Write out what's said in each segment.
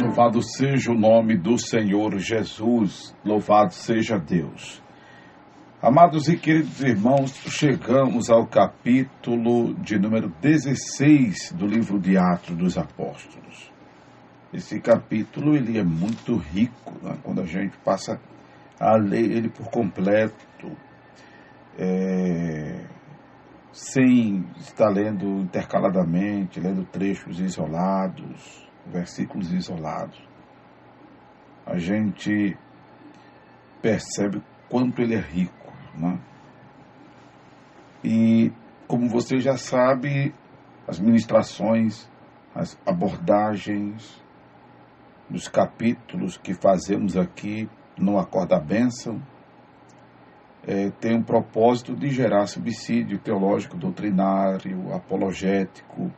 Louvado seja o nome do Senhor Jesus, louvado seja Deus. Amados e queridos irmãos, chegamos ao capítulo de número 16 do livro de Atos dos Apóstolos. Esse capítulo ele é muito rico, né? Quando a gente passa a ler ele por completo, sem estar lendo intercaladamente, lendo trechos isolados, versículos isolados, a gente percebe quanto ele é rico, né? E como você já sabe, as ministrações, as abordagens dos capítulos que fazemos aqui no Acorda a Bênção tem um propósito de gerar subsídio teológico, doutrinário, apologético,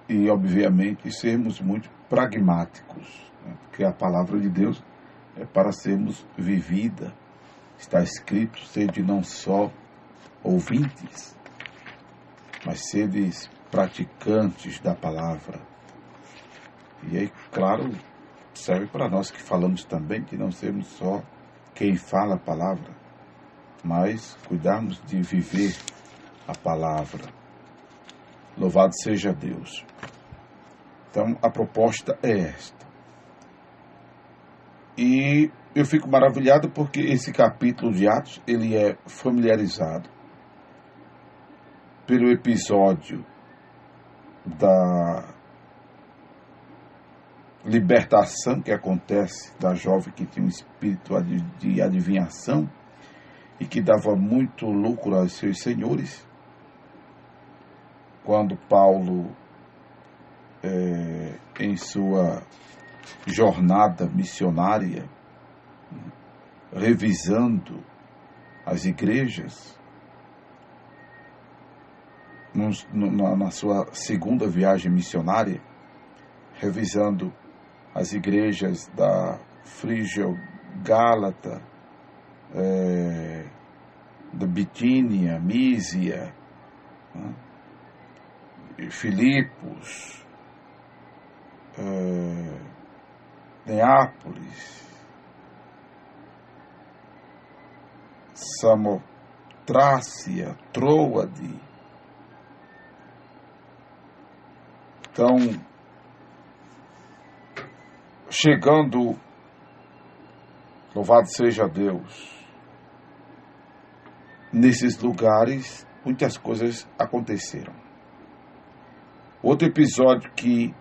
e, obviamente, sermos muito pragmáticos, né? Porque a palavra de Deus é para sermos vivida. Está escrito, sede não só ouvintes, mas sedes praticantes da palavra. E aí, claro, serve para nós que falamos também, que não sermos só quem fala a palavra, mas cuidarmos de viver a palavra. Louvado seja Deus. Então, a proposta é esta. E eu fico maravilhado porque esse capítulo de Atos, ele é familiarizado pelo episódio da libertação que acontece da jovem que tinha um espírito de adivinhação e que dava muito lucro aos seus senhores. Quando Paulo, em sua jornada missionária, revisando as igrejas, na sua segunda viagem missionária, revisando as igrejas da Frígia, Gálata, da Bitínia, Mísia, né? Filipos, Neápolis, Samotrácia, Troade. Então, chegando, louvado seja Deus, nesses lugares, muitas coisas aconteceram. Outro episódio que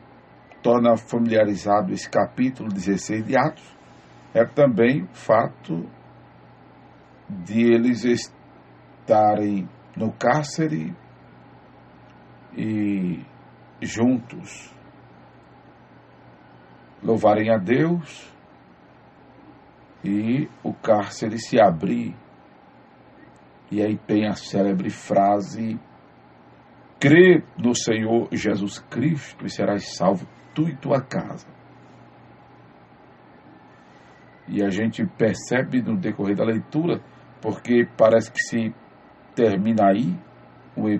torna familiarizado esse capítulo 16 de Atos é também o fato de eles estarem no cárcere e juntos louvarem a Deus e o cárcere se abrir. E aí tem a célebre frase: crê no Senhor Jesus Cristo e serás salvo tu e tua casa. E a gente percebe no decorrer da leitura, porque parece que se termina aí o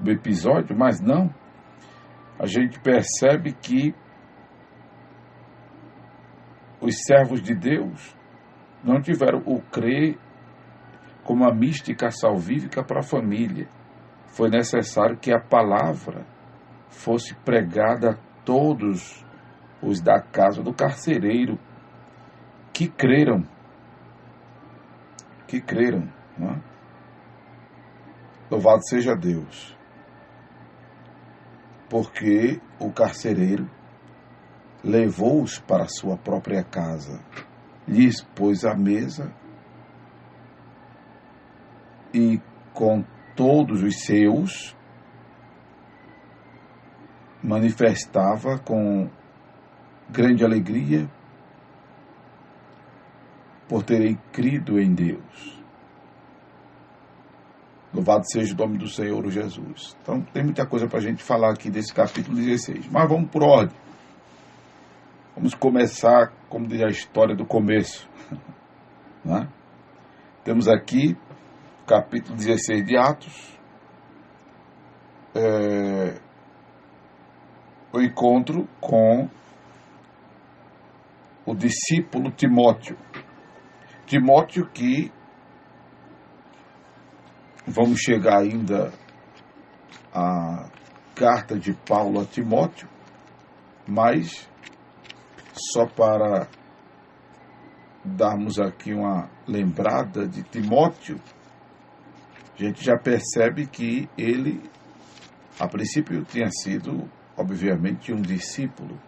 episódio, mas não. A gente percebe que os servos de Deus não tiveram o crer como a mística salvífica para a família. Foi necessário que a palavra fosse pregada a todos os da casa do carcereiro que creram, não é? Louvado seja Deus, porque o carcereiro levou-os para a sua própria casa, lhes pôs a mesa e com todos os seus manifestava com grande alegria por terem crido em Deus. Louvado seja o nome do Senhor Jesus. Então tem muita coisa para a gente falar aqui desse capítulo 16, mas vamos por ordem. Vamos começar, como diz a história do começo, né? Temos aqui capítulo 16 de Atos, o encontro com o discípulo Timóteo. Timóteo que vamos chegar ainda à carta de Paulo a Timóteo, mas só para darmos aqui uma lembrada de Timóteo, a gente já percebe que ele, a princípio, tinha sido, obviamente, um discípulo,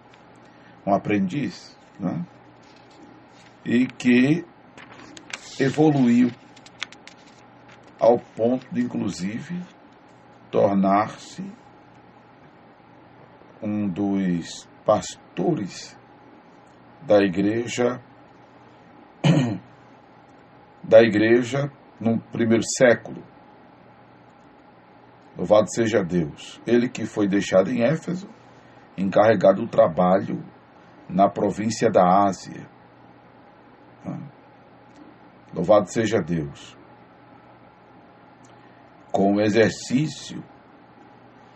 um aprendiz, né? E que evoluiu ao ponto de, inclusive, tornar-se um dos pastores da igreja no primeiro século. Louvado seja Deus. Ele que foi deixado em Éfeso, encarregado do trabalho na província da Ásia. Louvado seja Deus. Com o exercício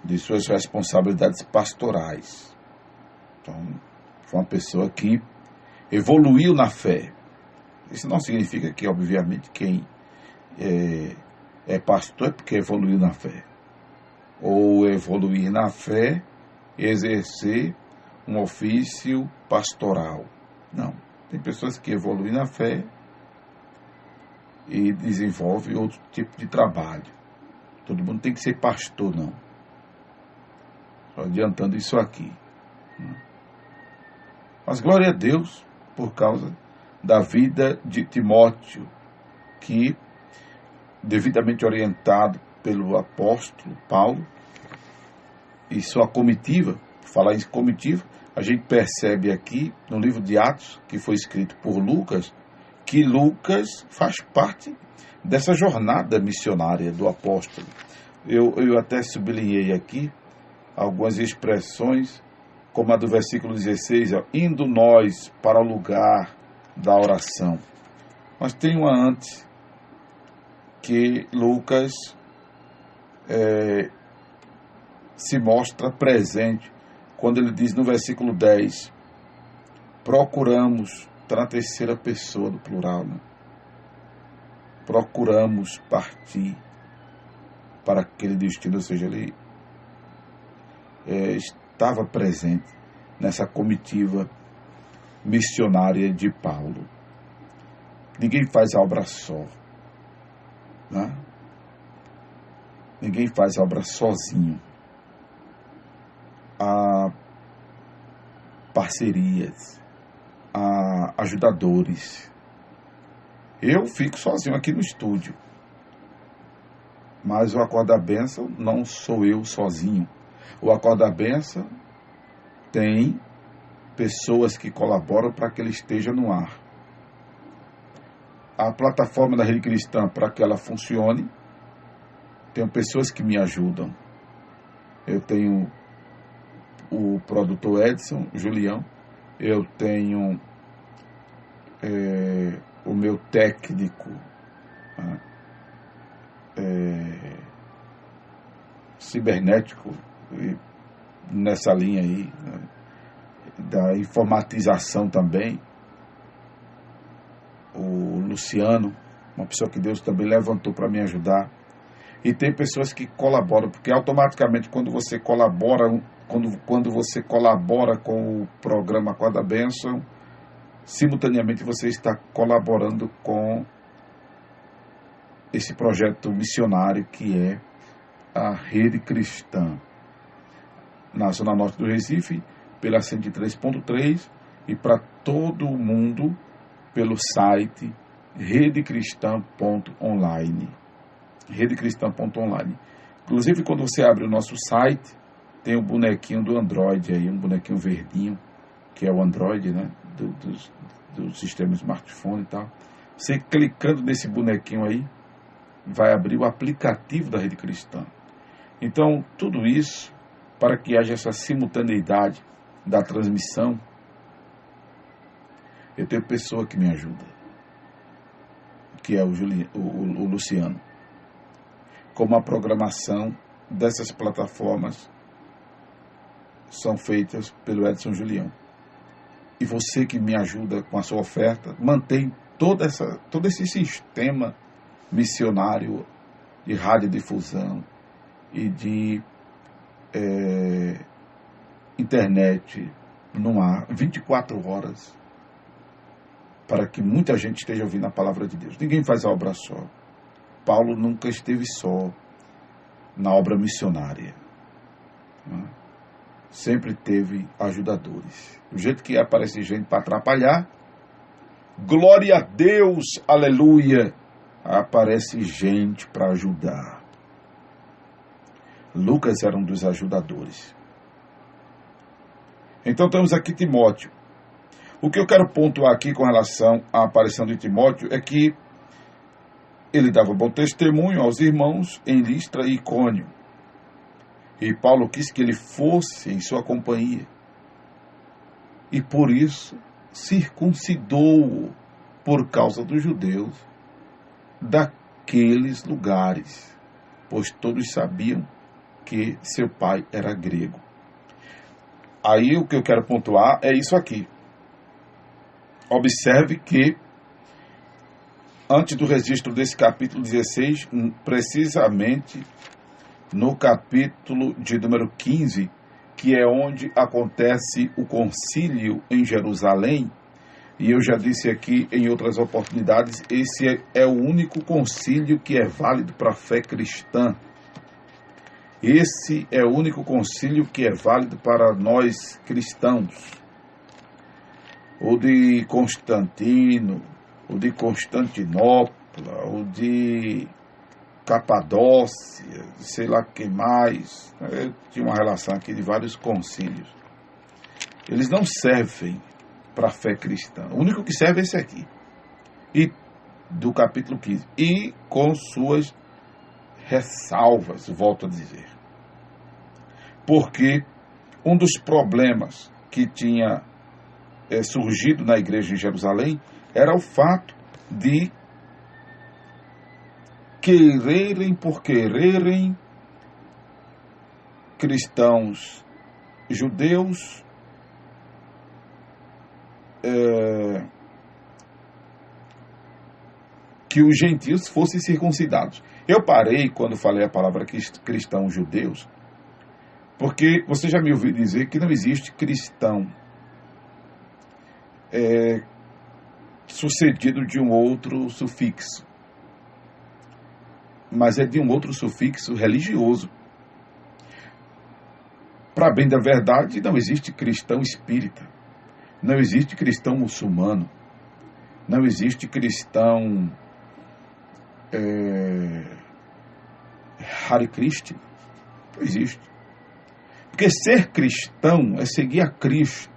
de suas responsabilidades pastorais. Então, foi uma pessoa que evoluiu na fé. Isso não significa que, obviamente, quem é pastor é porque evoluiu na fé. Ou evoluir na fé, exercer um ofício pastoral. Não. Tem pessoas que evoluem na fé e desenvolvem outro tipo de trabalho. Todo mundo tem que ser pastor, não. Só adiantando isso aqui. Mas glória a Deus por causa da vida de Timóteo, que, devidamente orientado pelo apóstolo Paulo e sua comitiva, falar em comitiva, a gente percebe aqui no livro de Atos, que foi escrito por Lucas, que Lucas faz parte dessa jornada missionária do apóstolo. Eu até sublinhei aqui algumas expressões, como a do versículo 16, indo nós para o lugar da oração. Mas tem uma antes, que Lucas se mostra presente, quando ele diz no versículo 10, procuramos, está na terceira pessoa do plural, né? Procuramos partir para aquele destino, ou seja, ele estava presente nessa comitiva missionária de Paulo. Ninguém faz a obra só, né? Ninguém faz a obra sozinho. Há parcerias, há ajudadores. Eu fico sozinho aqui no estúdio, mas o Acorda Bênção não sou eu sozinho. O Acorda Bênção tem pessoas que colaboram para que ele esteja no ar. A plataforma da Rede Cristã, para que ela funcione, tem pessoas que me ajudam. Eu tenho o produtor Edson, Julião, eu tenho o meu técnico, cibernético, nessa linha aí, né, da informatização também, o Luciano, uma pessoa que Deus também levantou para me ajudar. E tem pessoas que colaboram, porque automaticamente quando você colabora com o programa Acorda Bênção, simultaneamente você está colaborando com esse projeto missionário que é a Rede Cristã, na Zona Norte do Recife, pela 103.3 e para todo o mundo pelo site redecristã.online. redecristã.online. Inclusive, quando você abre o nosso site, tem o bonequinho do Android aí, um bonequinho verdinho, que é o Android, né, do sistema smartphone e tal. Você clicando nesse bonequinho aí, vai abrir o aplicativo da Rede Cristã. Então, tudo isso para que haja essa simultaneidade da transmissão. Eu tenho pessoa que me ajuda, que é o Luciano, como a programação dessas plataformas são feitas pelo Edson Julião. E você que me ajuda com a sua oferta, mantém todo esse sistema missionário de radiodifusão e de internet no ar, 24 horas, para que muita gente esteja ouvindo a palavra de Deus. Ninguém faz a obra só. Paulo nunca esteve só na obra missionária. Sempre teve ajudadores. Do jeito que aparece gente para atrapalhar, glória a Deus, aleluia, aparece gente para ajudar. Lucas era um dos ajudadores. Então temos aqui Timóteo. O que eu quero pontuar aqui com relação à aparição de Timóteo é que ele dava bom testemunho aos irmãos em Listra e Icônio. E Paulo quis que ele fosse em sua companhia. E por isso circuncidou-o por causa dos judeus daqueles lugares, pois todos sabiam que seu pai era grego. Aí o que eu quero pontuar é isso aqui. Observe que, antes do registro desse capítulo 16, precisamente no capítulo de número 15, que é onde acontece o concílio em Jerusalém, e eu já disse aqui em outras oportunidades, esse é o único concílio que é válido para a fé cristã. Esse é o único concílio que é válido para nós cristãos. O de Constantino, o de Constantinopla, o de Capadócia, sei lá quem mais. Eu tinha uma relação aqui de vários concílios. Eles não servem para a fé cristã. O único que serve é esse aqui. E do capítulo 15. E com suas ressalvas, volto a dizer. Porque um dos problemas que tinha surgido na igreja em Jerusalém era o fato de quererem por quererem cristãos judeus que os gentios fossem circuncidados. Eu parei quando falei a palavra cristãos judeus, porque você já me ouviu dizer que não existe cristão sucedido de um outro sufixo, mas é de um outro sufixo religioso. Para bem da verdade, não existe cristão espírita, não existe cristão muçulmano, não existe cristão Hare Krishna, não existe. Porque ser cristão é seguir a Cristo.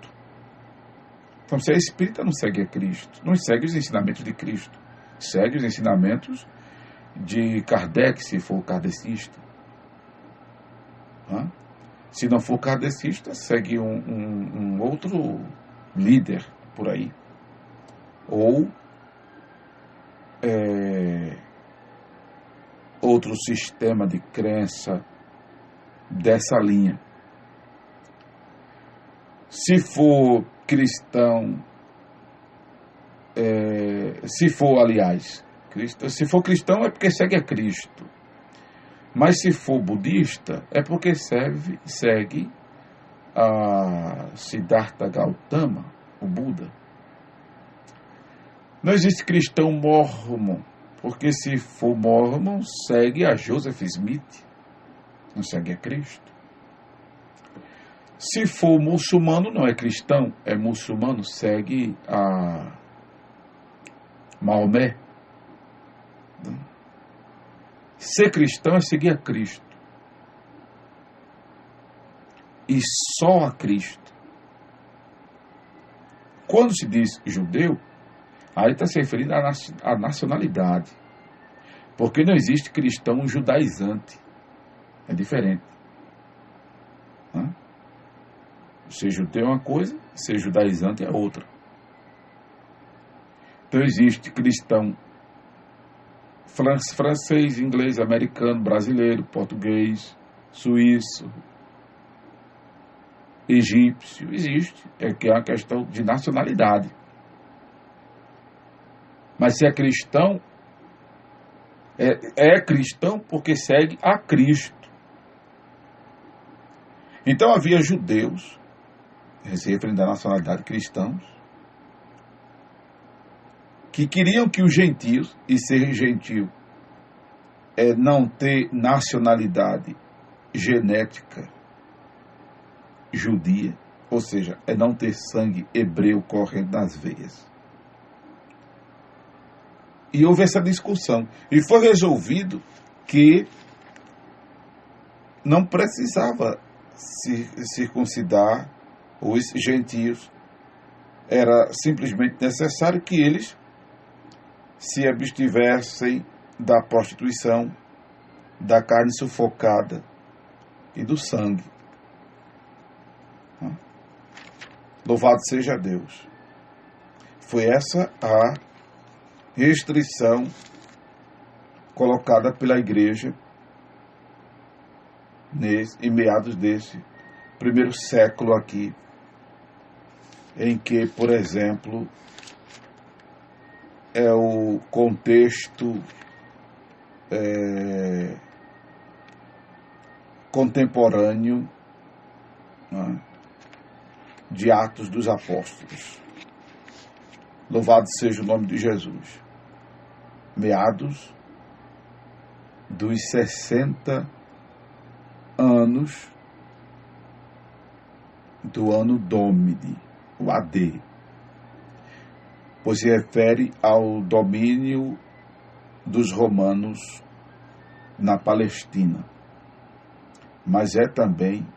Então, se é espírita, não segue a Cristo, não segue os ensinamentos de Cristo, segue os ensinamentos de Kardec, se for kardecista. Se não for kardecista, segue um outro líder por aí. Ou outro sistema de crença dessa linha. Se for cristão, se for cristão é porque segue a Cristo. Mas se for budista, é porque segue a Siddhartha Gautama, o Buda. Não existe cristão mórmon, porque se for mórmon, segue a Joseph Smith, não segue a Cristo. Se for muçulmano, não é cristão, é muçulmano, segue a Maomé. Ser cristão é seguir a Cristo. E só a Cristo. Quando se diz judeu, aí está se referindo à nacionalidade. Porque não existe cristão judaizante. É diferente. Ser judeu é uma coisa, ser judaizante é outra. Então existe cristão francês, inglês, americano, brasileiro, português, suíço, egípcio, existe, é que é uma questão de nacionalidade. Mas se é cristão, é cristão porque segue a Cristo. Então havia judeus, se referindo à nacionalidade, cristãos, que queriam que os gentios, e ser gentio é não ter nacionalidade genética judia, ou seja, é não ter sangue hebreu correndo nas veias. E houve essa discussão. E foi resolvido que não precisava circuncidar os gentios. Era simplesmente necessário que eles se abstivessem da prostituição, da carne sufocada e do sangue. Louvado seja Deus. Foi essa a restrição colocada pela igreja em meados desse primeiro século aqui, em que, por exemplo, é o contexto contemporâneo, né, de Atos dos Apóstolos. Louvado seja o nome de Jesus. Meados dos 60 anos do ano Domini, o AD, pois se refere ao domínio dos romanos na Palestina, mas é também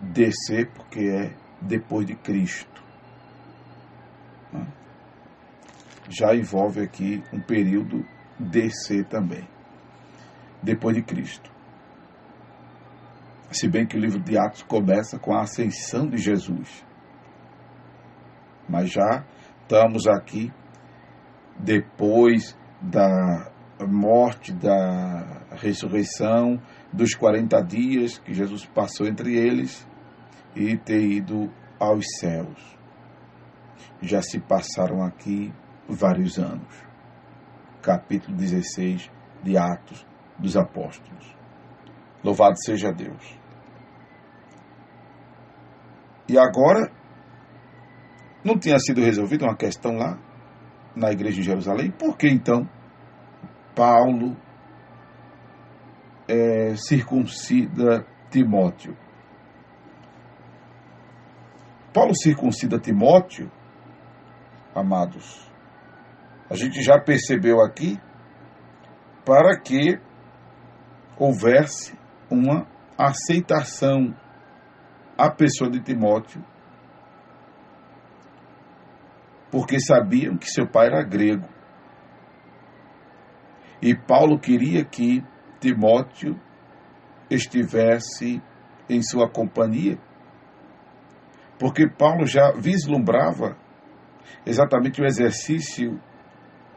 DC, porque é depois de Cristo. Já envolve aqui um período DC também, depois de Cristo. Se bem que o livro de Atos começa com a ascensão de Jesus. Mas já estamos aqui depois da morte, da ressurreição, dos 40 dias que Jesus passou entre eles e ter ido aos céus. Já se passaram aqui vários anos. Capítulo 16 de Atos dos Apóstolos. Louvado seja Deus. E agora, não tinha sido resolvida uma questão lá na igreja de Jerusalém? Por que então Paulo circuncida Timóteo? Paulo circuncida Timóteo, amados, a gente já percebeu aqui, para que houvesse uma aceitação à pessoa de Timóteo, porque sabiam que seu pai era grego. E Paulo queria que Timóteo estivesse em sua companhia, porque Paulo já vislumbrava exatamente o exercício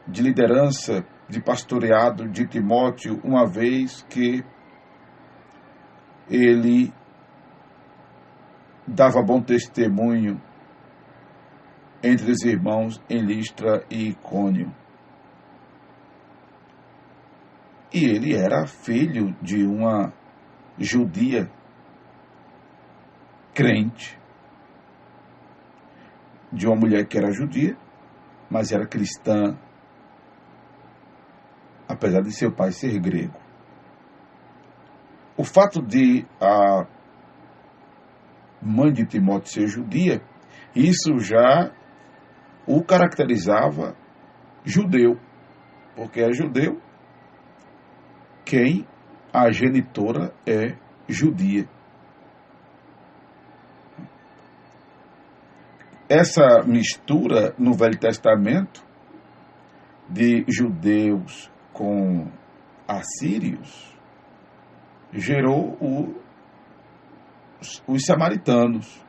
de liderança, de pastoreado de Timóteo, uma vez que ele dava bom testemunho entre os irmãos em Listra e Icônio. E ele era filho de uma judia crente, de uma mulher que era judia, mas era cristã, apesar de seu pai ser grego. O fato de a mãe de Timóteo ser judia, isso já o caracterizava judeu, porque é judeu quem a genitora é judia. Essa mistura no Velho Testamento de judeus com assírios gerou os samaritanos.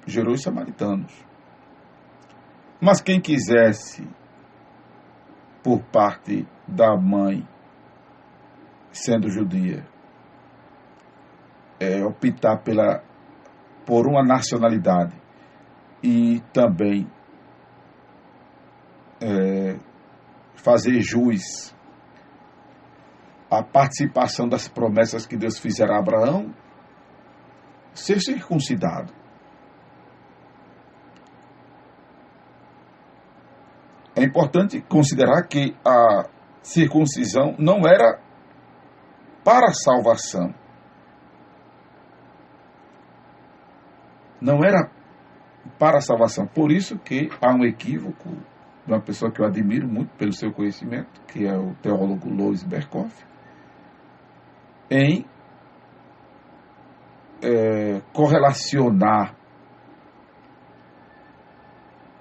Gerou os samaritanos. Mas quem quisesse, por parte da mãe, sendo judia, optar pela por uma nacionalidade e também fazer jus à participação das promessas que Deus fizera a Abraão, ser circuncidado. É importante considerar que a circuncisão não era para a salvação. Não era para a salvação. Por isso que há um equívoco de uma pessoa que eu admiro muito pelo seu conhecimento, que é o teólogo Louis Berkhoff, em correlacionar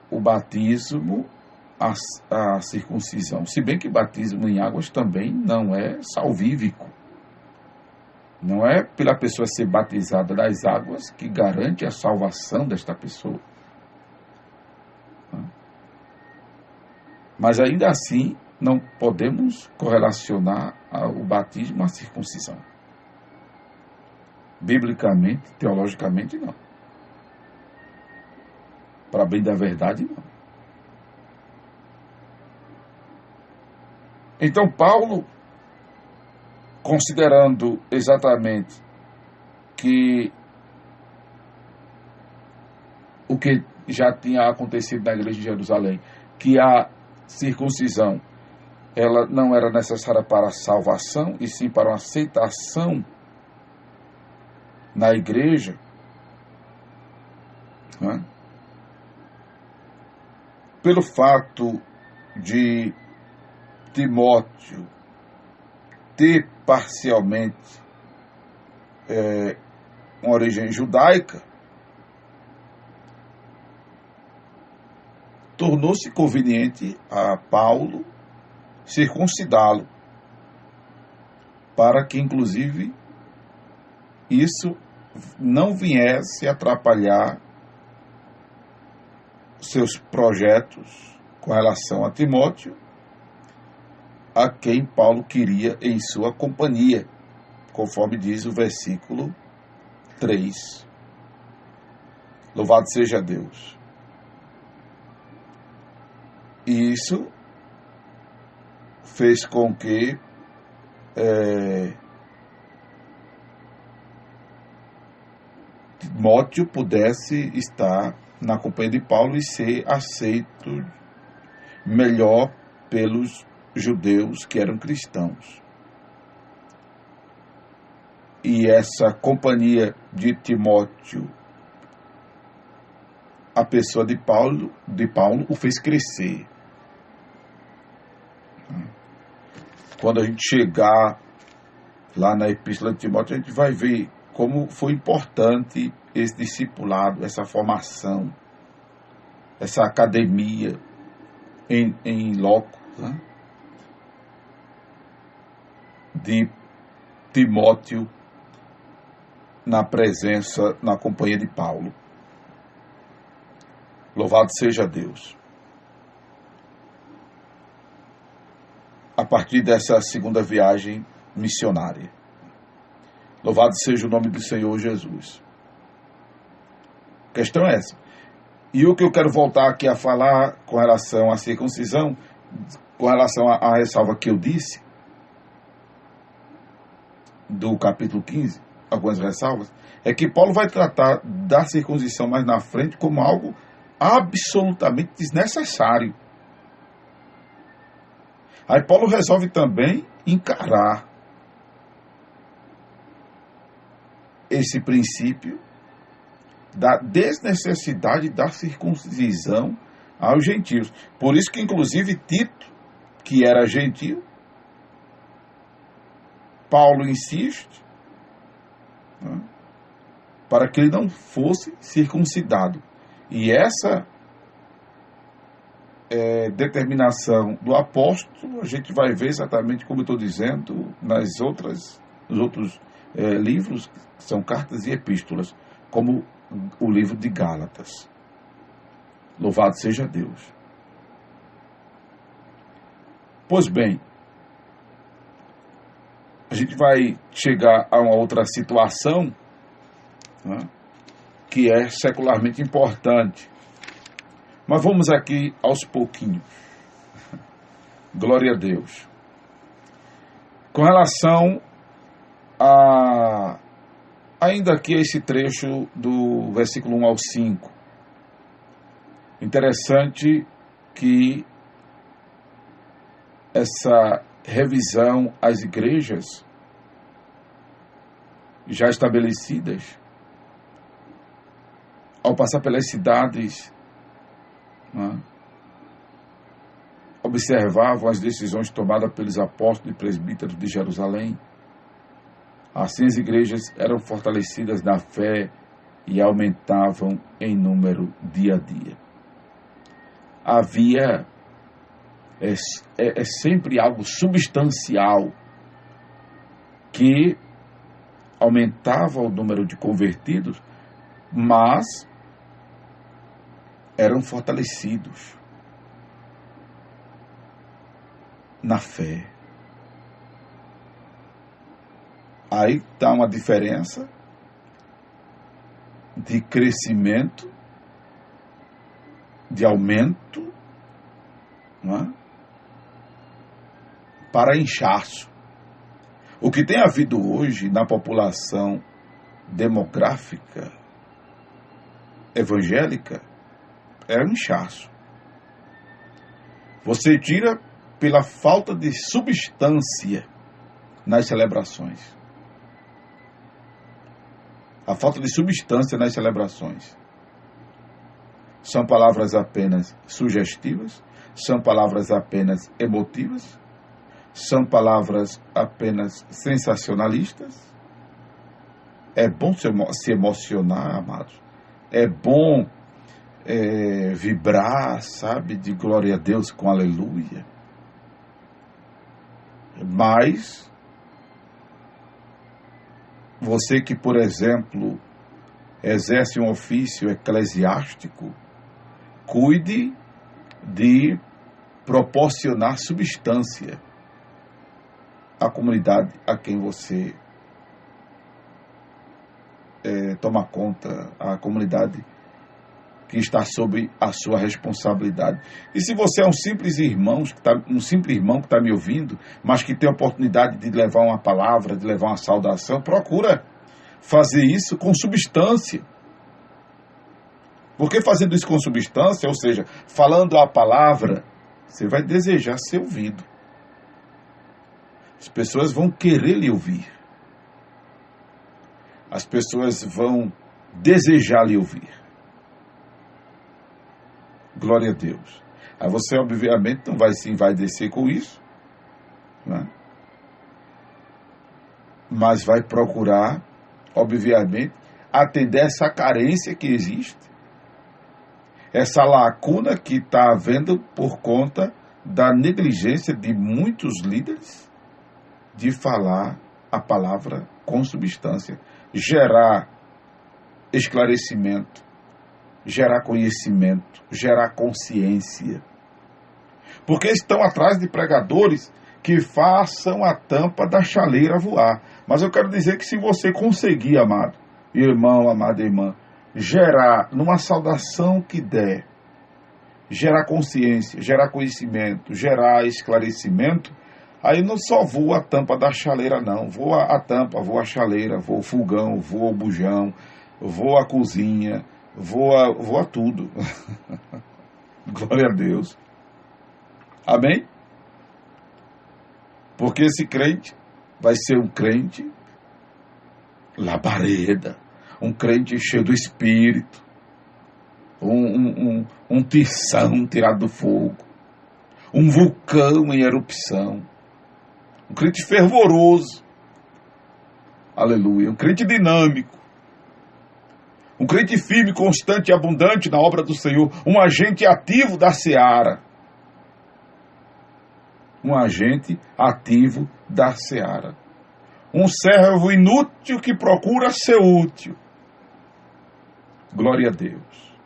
o batismo à circuncisão. Se bem que batismo em águas também não é salvífico. Não é pela pessoa ser batizada das águas que garante a salvação desta pessoa. Mas ainda assim, não podemos correlacionar o batismo à circuncisão. Biblicamente, teologicamente, não. Para bem da verdade, não. Então, Paulo, considerando exatamente que o que já tinha acontecido na igreja de Jerusalém, que a circuncisão ela não era necessária para a salvação, e sim para uma aceitação na igreja, né? Pelo fato de Timóteo ter parcialmente uma origem judaica, tornou-se conveniente a Paulo circuncidá-lo, para que, inclusive, isso não viesse atrapalhar seus projetos com relação a Timóteo, a quem Paulo queria em sua companhia, conforme diz o versículo 3. Louvado seja Deus. E isso fez com que Timóteo pudesse estar na companhia de Paulo e ser aceito melhor pelos judeus que eram cristãos. E essa companhia de Timóteo, a pessoa de Paulo o fez crescer. Quando a gente chegar lá na Epístola de Timóteo, a gente vai ver como foi importante esse discipulado, essa formação, essa academia em loco, né, de Timóteo na presença, na companhia de Paulo. Louvado seja Deus. A partir dessa segunda viagem missionária. Louvado seja o nome do Senhor Jesus. A questão é essa. E o que eu quero voltar aqui a falar com relação à circuncisão, com relação à ressalva que eu disse, do capítulo 15, algumas ressalvas, é que Paulo vai tratar da circuncisão mais na frente como algo absolutamente desnecessário. Aí Paulo resolve também encarar esse princípio da desnecessidade da circuncisão aos gentios. Por isso que, inclusive, Tito, que era gentio, Paulo insiste, né, para que ele não fosse circuncidado. E essa determinação do apóstolo, a gente vai ver exatamente como eu estou dizendo nos outros livros, que são cartas e epístolas, como o livro de Gálatas. Louvado seja Deus. Pois bem, a gente vai chegar a uma outra situação, né, que é secularmente importante. Mas vamos aqui aos pouquinhos. Glória a Deus. Com relação a ainda aqui esse trecho do versículo 1 ao 5. Interessante que essa revisão às igrejas já estabelecidas, ao passar pelas cidades, observavam as decisões tomadas pelos apóstolos e presbíteros de Jerusalém. Assim as igrejas eram fortalecidas na fé e aumentavam em número dia a dia. Havia sempre algo substancial que aumentava o número de convertidos, mas eram fortalecidos na fé. Aí está uma diferença de crescimento, de aumento, não é? Para inchaço. O que tem havido hoje na população demográfica evangélica é um inchaço. Você tira pela falta de substância nas celebrações. A falta de substância nas celebrações. São palavras apenas sugestivas, são palavras apenas emotivas, são palavras apenas sensacionalistas. É bom se emocionar, amados. É bom vibrar, sabe, de glória a Deus com aleluia. Mas você que, por exemplo, exerce um ofício eclesiástico, cuide de proporcionar substância à comunidade a quem você toma conta, a comunidade que está sob a sua responsabilidade. E se você é um simples irmão que está me ouvindo, mas que tem a oportunidade de levar uma palavra, de levar uma saudação, procura fazer isso com substância. Porque fazendo isso com substância, ou seja, falando a palavra, você vai desejar ser ouvido. As pessoas vão querer lhe ouvir. As pessoas vão desejar lhe ouvir. Glória a Deus. Aí você, obviamente, não vai se envaidecer com isso, né? Mas vai procurar, obviamente, atender essa carência que existe, essa lacuna que está havendo por conta da negligência de muitos líderes de falar a palavra com substância, gerar esclarecimento, gerar conhecimento, gerar consciência. Porque estão atrás de pregadores que façam a tampa da chaleira voar. Mas eu quero dizer que se você conseguir, amado irmão, amada irmã, gerar numa saudação que der, gerar consciência, gerar conhecimento, gerar esclarecimento, aí não só voa a tampa da chaleira não, voa a tampa, voa a chaleira, voa o fogão, voa o bujão, voa a cozinha, voa tudo. Glória a Deus. Amém? Porque esse crente vai ser um crente labareda, um crente cheio do Espírito, um tição tirado do fogo, um vulcão em erupção, um crente fervoroso, aleluia, um crente dinâmico, um crente firme, constante e abundante na obra do Senhor, um agente ativo da seara. Um agente ativo da seara. Um servo inútil que procura ser útil. Glória a Deus.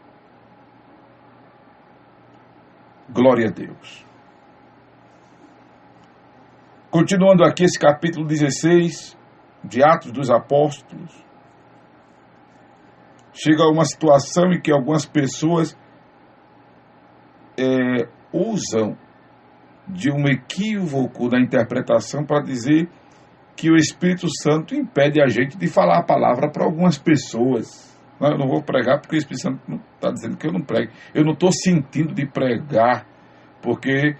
Glória a Deus. Continuando aqui esse capítulo 16 de Atos dos Apóstolos. chega a uma situação em que algumas pessoas usam de um equívoco na interpretação para dizer que o Espírito Santo impede a gente de falar a palavra para algumas pessoas. Não, eu não vou pregar porque o Espírito Santo não está dizendo que eu não pregue. Eu não estou sentindo de pregar porque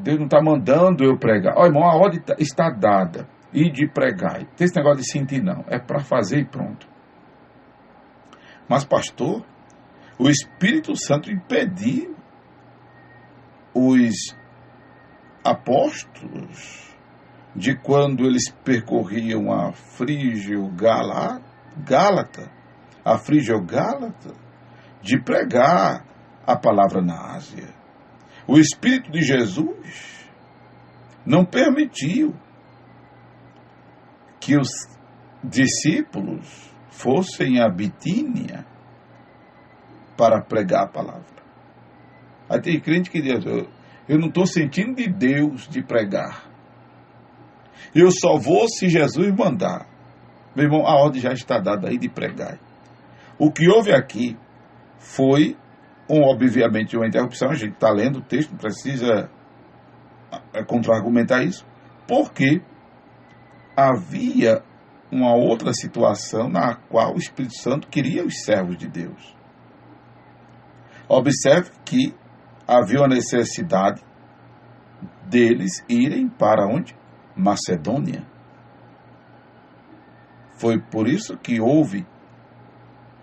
Deus não está mandando eu pregar. Ó, irmão, a ordem está dada. E de pregar. Não tem esse negócio de sentir, não. É para fazer e pronto. Mas, pastor, o Espírito Santo impediu os apóstolos de quando eles percorriam a Frígio-Gálata, de pregar a palavra na Ásia. O Espírito de Jesus não permitiu que os discípulos fossem a Bitínia para pregar a palavra. Aí tem crente que diz, eu não estou sentindo de Deus de pregar. Eu só vou se Jesus mandar. Meu irmão, a ordem já está dada aí de pregar. O que houve aqui foi, obviamente, uma interrupção. A gente está lendo o texto, não precisa contra-argumentar isso, porque havia uma outra situação na qual o Espírito Santo queria os servos de Deus. Observe que havia uma necessidade deles irem para onde? Macedônia. Foi por isso que houve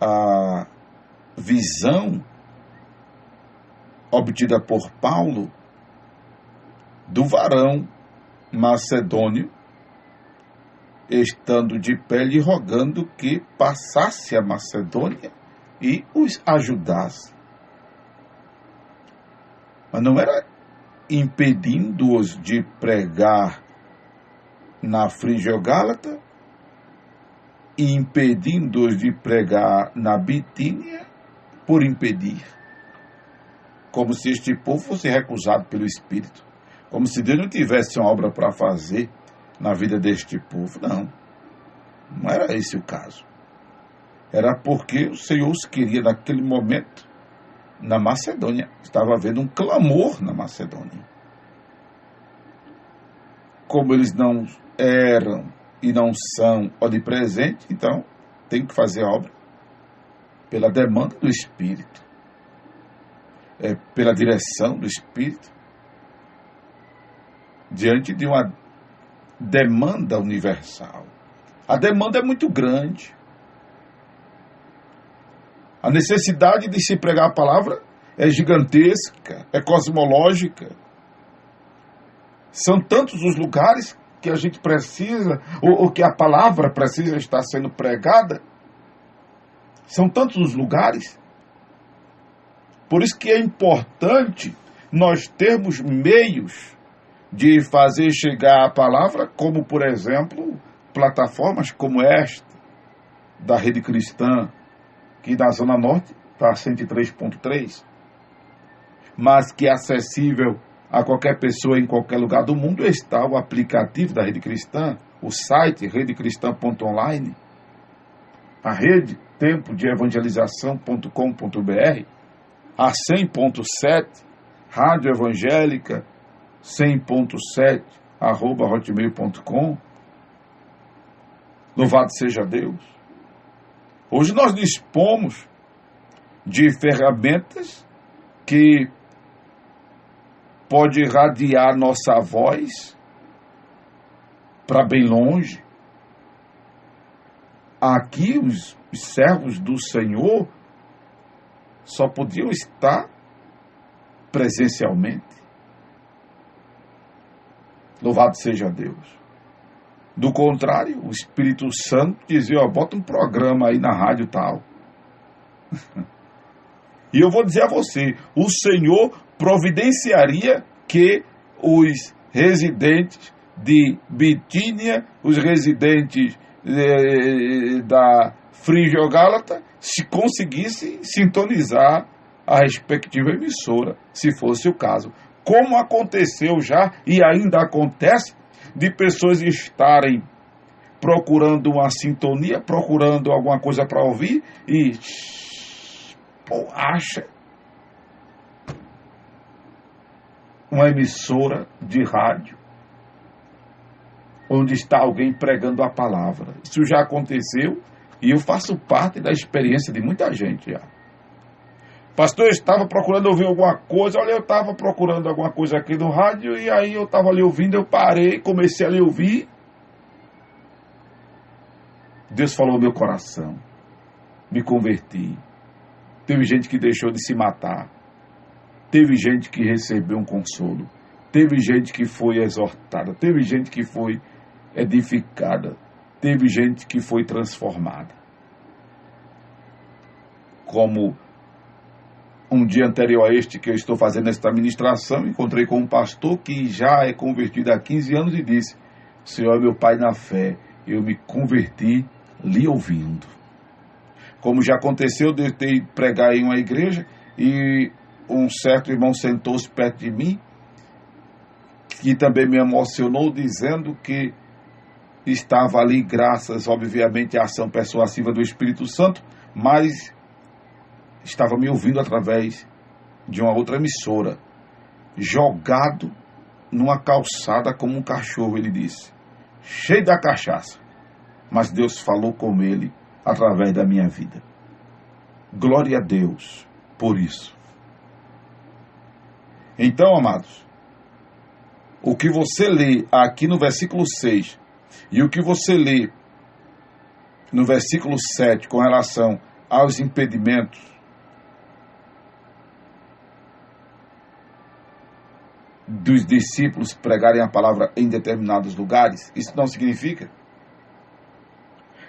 a visão obtida por Paulo do varão macedônio estando de pé e rogando que passasse a Macedônia e os ajudasse. Mas não era impedindo-os de pregar na Frígio-Gálata e impedindo-os de pregar na Bitínia por impedir. Como se este povo fosse recusado pelo Espírito. Como se Deus não tivesse uma obra para fazer na vida deste povo. Não. Não era esse o caso. Era porque o Senhor os queria naquele momento na Macedônia. Estava havendo um clamor na Macedônia. Como eles não eram e não são onipresentes, então tem que fazer a obra pela demanda do Espírito, pela direção do Espírito, diante de uma demanda universal. A demanda é muito grande. A necessidade de se pregar a palavra é gigantesca, é cosmológica. São tantos os lugares que a gente precisa, ou que a palavra precisa estar sendo pregada. São tantos os lugares. Por isso que é importante nós termos meios de fazer chegar a palavra, como, por exemplo, plataformas como esta, da Rede Cristã, que na Zona Norte está 103.3, mas que é acessível a qualquer pessoa em qualquer lugar do mundo. Está o aplicativo da Rede Cristã, o site redecristã.online, a rede tempo de evangelização.com.br, a 100.7, Rádio Evangélica 100.7, @hotmail.com. Louvado seja Deus. Hoje nós dispomos de ferramentas que pode irradiar nossa voz para bem longe. Aqui os servos do Senhor só podiam estar presencialmente. Louvado seja Deus. Do contrário, o Espírito Santo dizia, bota um programa aí na rádio tal. E eu vou dizer a você, o Senhor providenciaria que os residentes de Bitínia, os residentes da Frígio-Gálata, se conseguissem sintonizar a respectiva emissora, se fosse o caso. Como aconteceu já e ainda acontece, de pessoas estarem procurando uma sintonia, procurando alguma coisa para ouvir e acha uma emissora de rádio onde está alguém pregando a palavra. Isso já aconteceu e eu faço parte da experiência de muita gente já. Pastor, eu estava procurando ouvir alguma coisa, olha, eu estava procurando alguma coisa aqui no rádio e aí eu estava ali ouvindo, eu parei, comecei a lhe ouvir. Deus falou no meu coração, me converti. Teve gente que deixou de se matar, teve gente que recebeu um consolo, teve gente que foi exortada, teve gente que foi edificada, teve gente que foi transformada. Como um dia anterior a este que eu estou fazendo esta ministração, encontrei com um pastor que já é convertido há 15 anos e disse: Senhor é meu pai na fé, eu me converti lhe ouvindo. Como já aconteceu de eu ter pregar em uma igreja e um certo irmão sentou-se perto de mim, que também me emocionou, dizendo que estava ali graças, obviamente, à ação persuasiva do Espírito Santo, mas estava me ouvindo através de uma outra emissora, jogado numa calçada como um cachorro, ele disse, cheio da cachaça, mas Deus falou com ele através da minha vida. Glória a Deus por isso. Então, amados, o que você lê aqui no versículo 6 e o que você lê no versículo 7 com relação aos impedimentos dos discípulos pregarem a palavra em determinados lugares, isso não significa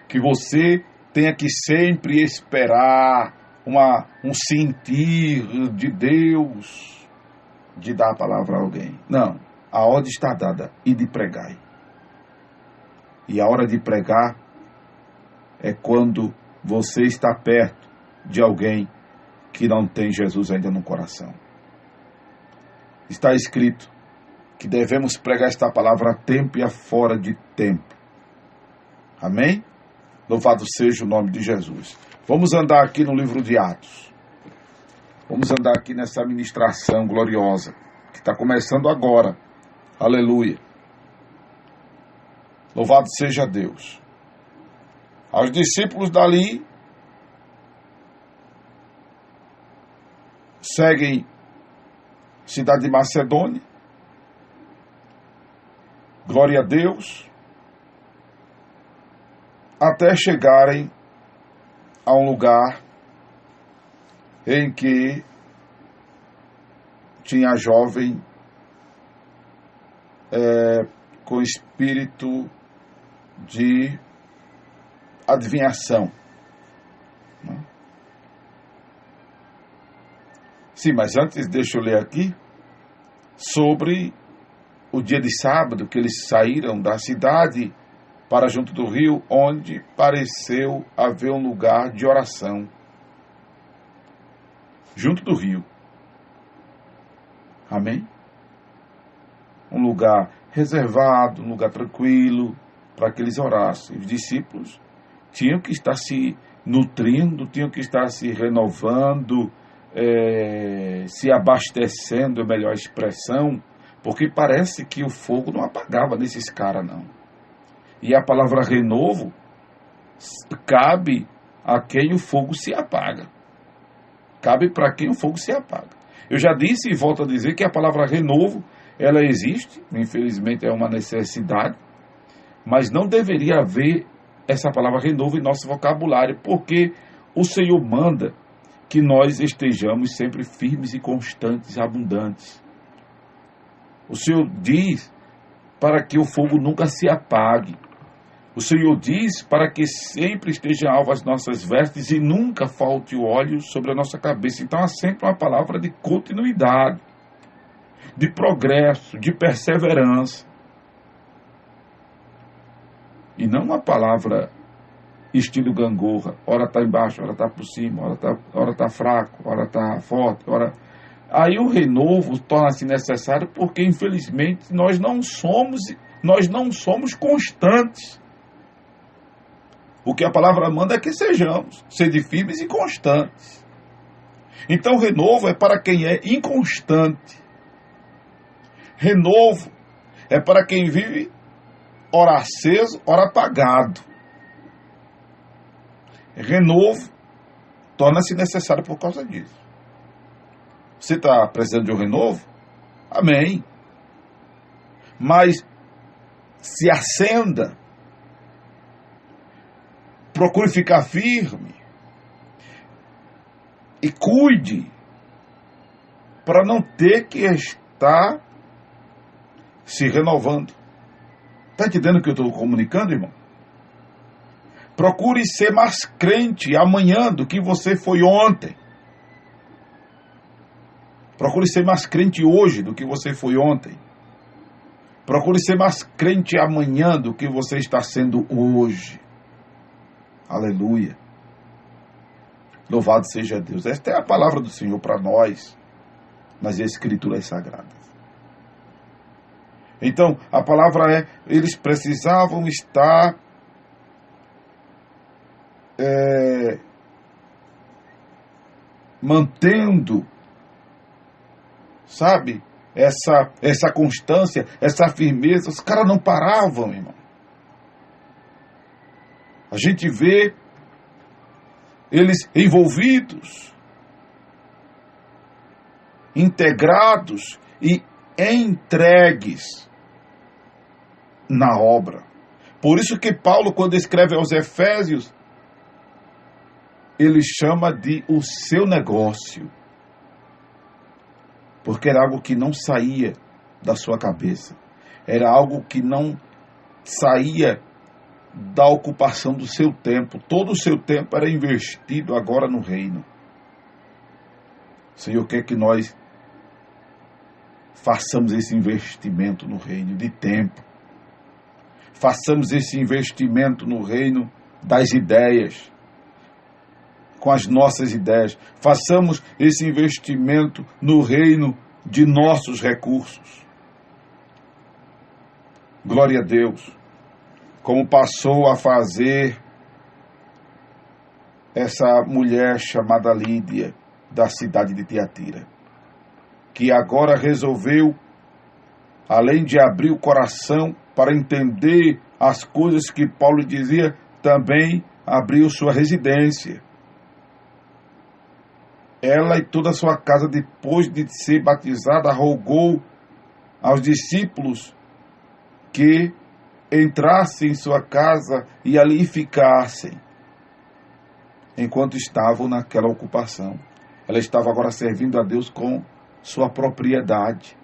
que você tenha que sempre esperar um sentir de Deus de dar a palavra a alguém. Não, a ordem está dada, e de pregar. E a hora de pregar é quando você está perto de alguém que não tem Jesus ainda no coração. Está escrito que devemos pregar esta palavra a tempo e a fora de tempo. Amém? Louvado seja o nome de Jesus. Vamos andar aqui no livro de Atos. Vamos andar aqui nessa ministração gloriosa, que está começando agora. Aleluia. Louvado seja Deus. Aos discípulos dali seguem cidade de Macedônia. Glória a Deus. Até chegarem a um lugar em que tinha a jovem com espírito de adivinhação. Sim, mas antes deixa eu ler aqui sobre o dia de sábado que eles saíram da cidade para junto do rio, onde pareceu haver um lugar de oração. Junto do rio. Amém? Um lugar reservado, um lugar tranquilo, para que eles orassem. Os discípulos tinham que estar se nutrindo, tinham que estar se renovando, se abastecendo, é a melhor expressão, porque parece que o fogo não apagava nesses caras, não. E a palavra renovo cabe a quem o fogo se apaga. Cabe para quem o fogo se apaga. Eu já disse e volto a dizer que a palavra renovo, ela existe, infelizmente é uma necessidade, mas não deveria haver essa palavra renovo em nosso vocabulário, porque o Senhor manda que nós estejamos sempre firmes e constantes, abundantes. O Senhor diz para que o fogo nunca se apague. O Senhor diz para que sempre estejam alvas as nossas vestes e nunca falte o óleo sobre a nossa cabeça. Então há sempre uma palavra de continuidade, de progresso, de perseverança. E não uma palavra estilo gangorra. Ora está embaixo, ora está por cima, ora tá fraco, ora está forte, ora... Aí o renovo torna-se necessário porque, infelizmente, nós não somos constantes. O que a palavra manda é que sejamos, sede firmes e constantes. Então, renovo é para quem é inconstante. Renovo é para quem vive ora aceso, ora apagado. Renovo torna-se necessário por causa disso. Você está precisando de um renovo? Amém. Mas se acenda. Procure ficar firme. E cuide para não ter que estar se renovando. Está entendendo o que eu estou comunicando, irmão? Procure ser mais crente amanhã do que você foi ontem. Procure ser mais crente hoje do que você foi ontem. Procure ser mais crente amanhã do que você está sendo hoje. Aleluia. Louvado seja Deus. Esta é a palavra do Senhor para nós, nas Escrituras Sagradas. Então, a palavra é, eles precisavam estar mantendo, sabe, essa constância, essa firmeza. Os caras não paravam, irmão. A gente vê eles envolvidos, integrados e entregues na obra. Por isso que Paulo, quando escreve aos Efésios, ele chama de o seu negócio. Porque era algo que não saía da sua cabeça. Era algo que não saía da ocupação do seu tempo. Todo o seu tempo era investido agora no reino. O Senhor quer que nós façamos esse investimento no reino de tempo. Façamos esse investimento no reino das ideias, com as nossas ideias. Façamos esse investimento no reino de nossos recursos. Glória a Deus. Como passou a fazer essa mulher chamada Lídia, da cidade de Tiatira, que agora resolveu, além de abrir o coração para entender as coisas que Paulo dizia, também abriu sua residência. Ela e toda a sua casa, depois de ser batizada, rogou aos discípulos que entrassem em sua casa e ali ficassem, enquanto estavam naquela ocupação. Ela estava agora servindo a Deus com sua propriedade.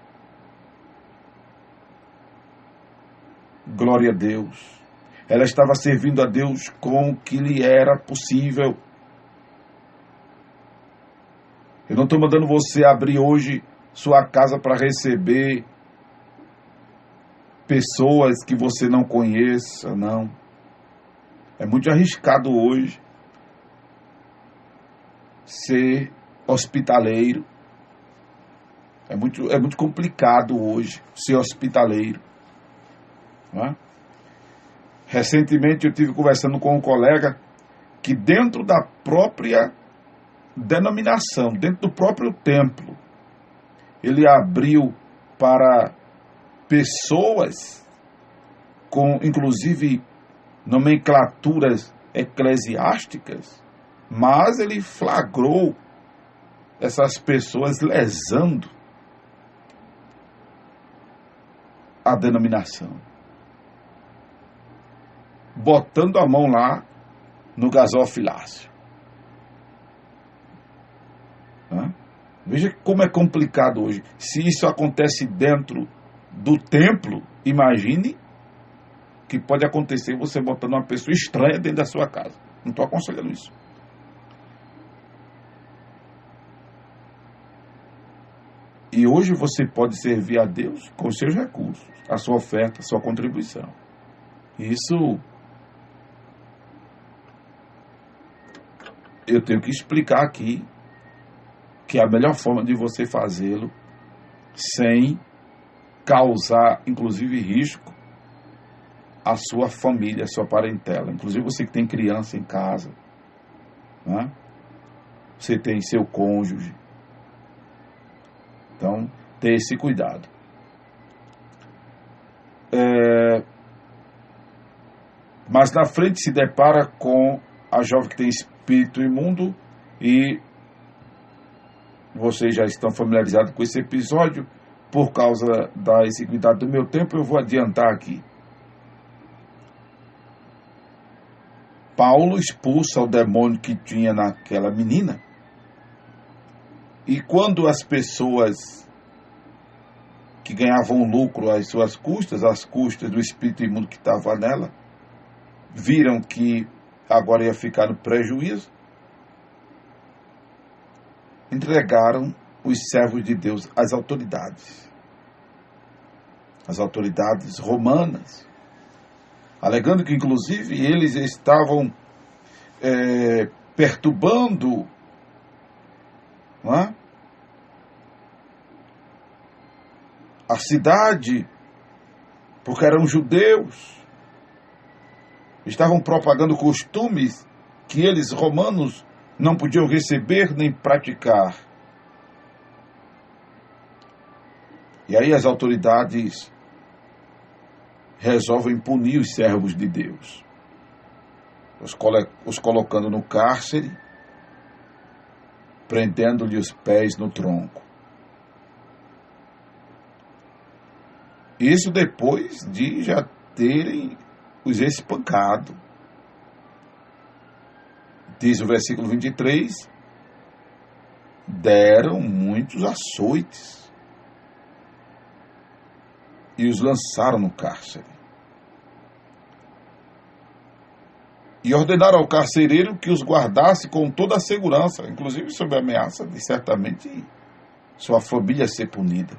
Glória a Deus. Ela estava servindo a Deus com o que lhe era possível. Eu não estou mandando você abrir hoje sua casa para receber pessoas que você não conheça, não. É muito arriscado hoje ser hospitaleiro. É muito complicado hoje ser hospitaleiro. Não é? Recentemente eu estive conversando com um colega que dentro da própria denominação, dentro do próprio templo, ele abriu para pessoas com, inclusive, nomenclaturas eclesiásticas, mas ele flagrou essas pessoas lesando a denominação, botando a mão lá no gasofilácio. Veja como é complicado hoje. Se isso acontece dentro do templo, imagine que pode acontecer você botando uma pessoa estranha dentro da sua casa. Não estou aconselhando isso. E hoje você pode servir a Deus com os seus recursos, a sua oferta, a sua contribuição. Isso eu tenho que explicar aqui que é a melhor forma de você fazê-lo sem causar, inclusive, risco a sua família, a sua parentela. Inclusive você que tem criança em casa, né? Você tem seu cônjuge. Então, tenha esse cuidado. Mas na frente se depara com a jovem que tem espírito imundo, e vocês já estão familiarizados com esse episódio. Por causa da exiguidade do meu tempo, eu vou adiantar aqui. Paulo expulsa o demônio que tinha naquela menina, e quando as pessoas que ganhavam lucro às suas custas, às custas do espírito imundo que estava nela, viram que agora ia ficar no prejuízo, entregaram os servos de Deus às autoridades romanas, alegando que inclusive eles estavam perturbando, não é, a cidade, porque eram judeus, estavam propagando costumes que eles, romanos, não podiam receber nem praticar. E aí as autoridades resolvem punir os servos de Deus, os colocando no cárcere, prendendo-lhe os pés no tronco. Isso depois de já terem os espancado. Diz o versículo 23, deram muitos açoites e os lançaram no cárcere. E ordenaram ao carcereiro que os guardasse com toda a segurança, inclusive sob a ameaça de certamente sua família ser punida.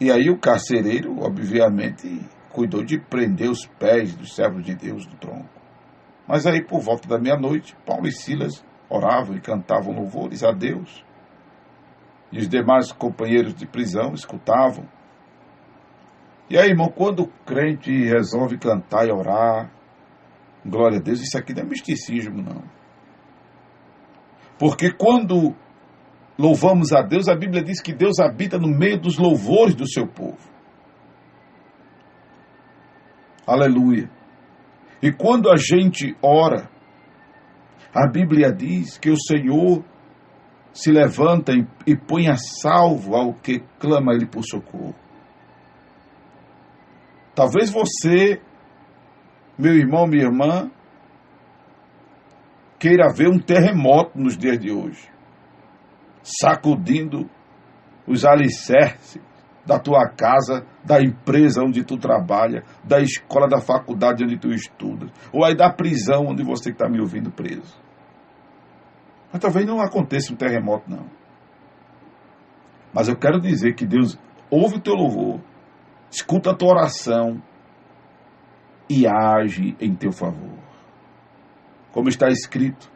E aí o carcereiro, obviamente, cuidou de prender os pés dos servos de Deus do tronco. Mas aí, por volta da meia-noite, Paulo e Silas oravam e cantavam louvores a Deus. E os demais companheiros de prisão escutavam. E aí, irmão, quando o crente resolve cantar e orar, glória a Deus, isso aqui não é misticismo, não. Porque quando louvamos a Deus, a Bíblia diz que Deus habita no meio dos louvores do seu povo. Aleluia. E quando a gente ora, a Bíblia diz que o Senhor se levanta e põe a salvo ao que clama Ele por socorro. Talvez você, meu irmão, minha irmã, queira ver um terremoto nos dias de hoje, sacudindo os alicerces da tua casa, da empresa onde tu trabalha, da escola, da faculdade onde tu estudas, ou aí da prisão onde você está me ouvindo preso. Mas talvez não aconteça um terremoto, não. Mas eu quero dizer que Deus ouve o teu louvor, escuta a tua oração e age em teu favor. Como está escrito,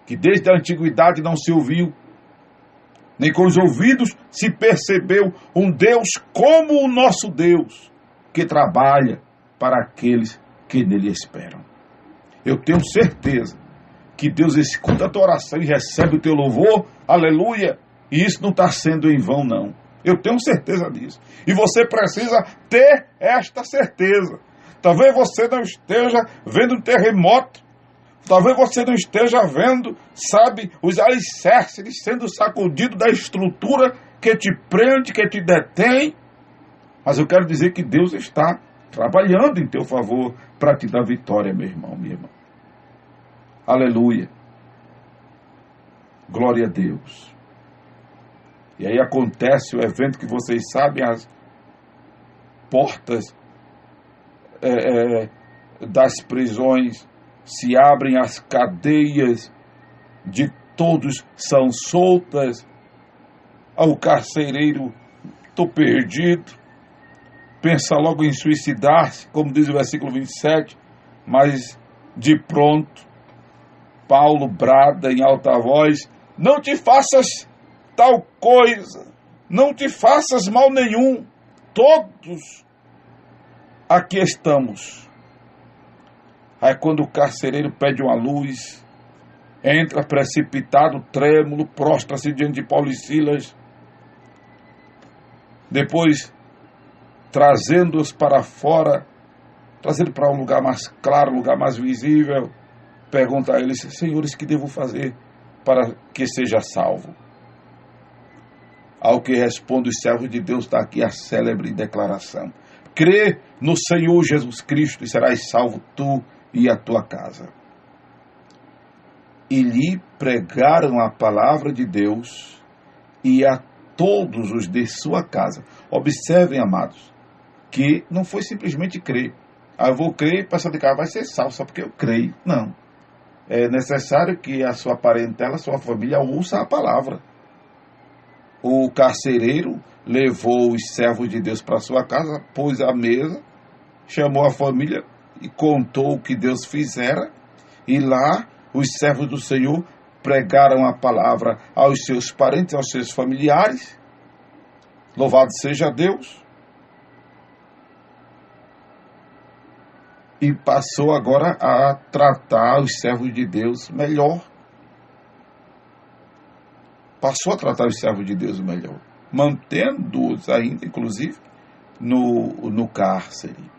que desde a antiguidade não se ouviu, nem com os ouvidos se percebeu um Deus como o nosso Deus, que trabalha para aqueles que nele esperam. Eu tenho certeza que Deus escuta a tua oração e recebe o teu louvor, aleluia, e isso não está sendo em vão, não. Eu tenho certeza disso. E você precisa ter esta certeza. Talvez você não esteja vendo um terremoto, talvez você não esteja vendo, sabe, os alicerces sendo sacudidos da estrutura que te prende, que te detém. Mas eu quero dizer que Deus está trabalhando em teu favor para te dar vitória, meu irmão, minha irmã. Aleluia. Glória a Deus. E aí acontece o evento que vocês sabem, as portas das prisões se abrem, as cadeias de todos são soltas. O carcereiro, estou perdido, pensa logo em suicidar-se, como diz o versículo 27, mas de pronto Paulo brada em alta voz: não te faças tal coisa, não te faças mal nenhum, todos aqui estamos. Aí quando o carcereiro pede uma luz, entra precipitado, trêmulo, prostra-se diante de Paulo e Silas. Depois, trazendo-os para fora, trazendo para um lugar mais claro, um lugar mais visível, pergunta a eles: senhores, que devo fazer para que seja salvo? Ao que responde o servo de Deus, está aqui a célebre declaração: crê no Senhor Jesus Cristo e serás salvo tu e a tua casa. E lhe pregaram a palavra de Deus e a todos os de sua casa. Observem, amados, que não foi simplesmente crer. Eu vou crer, pessoa de casa vai ser salvo só porque eu creio. Não. É necessário que a sua parentela, a sua família ouça a palavra. O carcereiro levou os servos de Deus para sua casa, pôs a mesa, chamou a família e contou o que Deus fizera. E lá os servos do Senhor pregaram a palavra aos seus parentes, aos seus familiares. Louvado seja Deus. E passou agora a tratar os servos de Deus melhor. Passou a tratar os servos de Deus melhor, mantendo-os ainda, inclusive, no cárcere.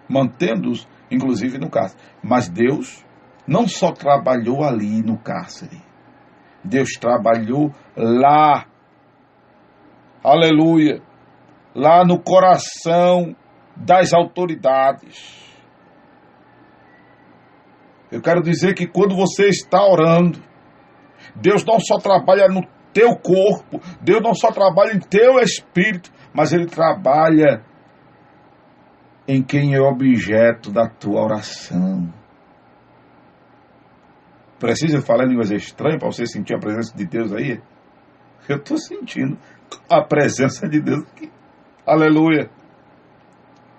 Mantendo-os, inclusive, no cárcere. Mas Deus não só trabalhou ali no cárcere. Deus trabalhou lá. Aleluia. Lá no coração das autoridades. Eu quero dizer que quando você está orando, Deus não só trabalha no teu corpo, Deus não só trabalha em teu espírito, mas Ele trabalha em quem é objeto da tua oração. Precisa falar em línguas estranhas para você sentir a presença de Deus aí? Eu estou sentindo a presença de Deus aqui. Aleluia.